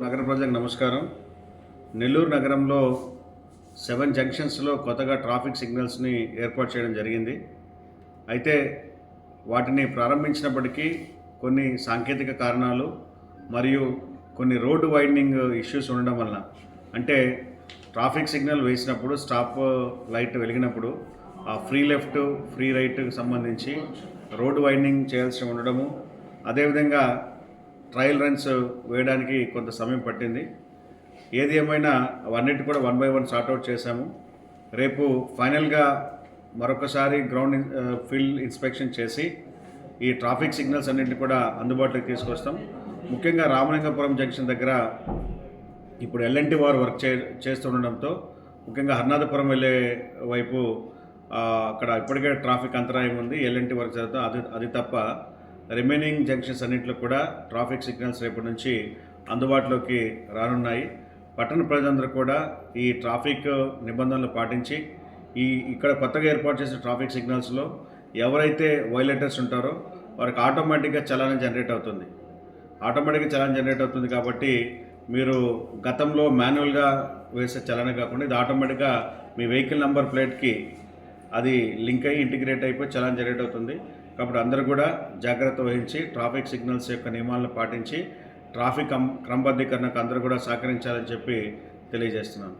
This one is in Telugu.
నగర ప్రజలకు నమస్కారం. నెల్లూరు నగరంలో 7 జంక్షన్స్లో కొత్తగా ట్రాఫిక్ సిగ్నల్స్ని ఏర్పాటు చేయడం జరిగింది. అయితే వాటిని ప్రారంభించినప్పటికీ కొన్ని సాంకేతిక కారణాలు మరియు కొన్ని రోడ్డు వైడనింగ్ ఇష్యూస్ ఉండడం వలన, అంటే ట్రాఫిక్ సిగ్నల్ వేసినప్పుడు స్టాప్ లైట్ వెలిగినప్పుడు ఆ ఫ్రీ లెఫ్ట్ ఫ్రీ రైట్కి సంబంధించి రోడ్డు వైడనింగ్ చేయాల్సి ఉండడము, అదేవిధంగా ట్రయల్ రన్స్ వేయడానికి కొంత సమయం పట్టింది. ఏది ఏమైనా అవన్నిటి కూడా 1 by 1 సార్ట్అవుట్ చేశాము. రేపు ఫైనల్గా మరొకసారి ఫీల్డ్ ఇన్స్పెక్షన్ చేసి ఈ ట్రాఫిక్ సిగ్నల్స్ అన్నింటినీ కూడా అందుబాటులోకి తీసుకొస్తాం. ముఖ్యంగా రామలింగపురం జంక్షన్ దగ్గర ఇప్పుడు ఎల్ఎన్టీ వారు వర్క్ చేస్తుండడంతో ముఖ్యంగా హర్నాథపురం వెళ్ళే వైపు అక్కడ ఇప్పటికే ట్రాఫిక్ అంతరాయం ఉంది. ఎల్ఎన్టీ వర్క్ జరుగుతుంది. అది తప్ప రిమైనింగ్ జంక్షన్స్ అన్నింటిలో కూడా ట్రాఫిక్ సిగ్నల్స్ రేపటి నుంచి అందుబాటులోకి రానున్నాయి. పట్టణ ప్రజలందరూ కూడా ఈ ట్రాఫిక్ నిబంధనలు పాటించి ఇక్కడ కొత్తగా ఏర్పాటు చేసిన ట్రాఫిక్ సిగ్నల్స్లో ఎవరైతే వైలేటర్స్ ఉంటారో వారికి ఆటోమేటిక్గా చలాన్ జనరేట్ అవుతుంది. కాబట్టి మీరు గతంలో మాన్యువల్గా వేసే చలాన్ కాకుండా ఇది ఆటోమేటిక్గా మీ వెహికల్ నెంబర్ ప్లేట్కి అది లింక్ అయ్యి ఇంటిగ్రేట్ అయిపోయి చలాన్ జనరేట్ అవుతుంది. కాబట్టి అందరూ కూడా జాగ్రత్త వహించి ట్రాఫిక్ సిగ్నల్స్ యొక్క నియమాలను పాటించి ట్రాఫిక్ క్రమబద్ధీకరణకు అందరూ కూడా సహకరించాలని చెప్పి తెలియజేస్తున్నాను.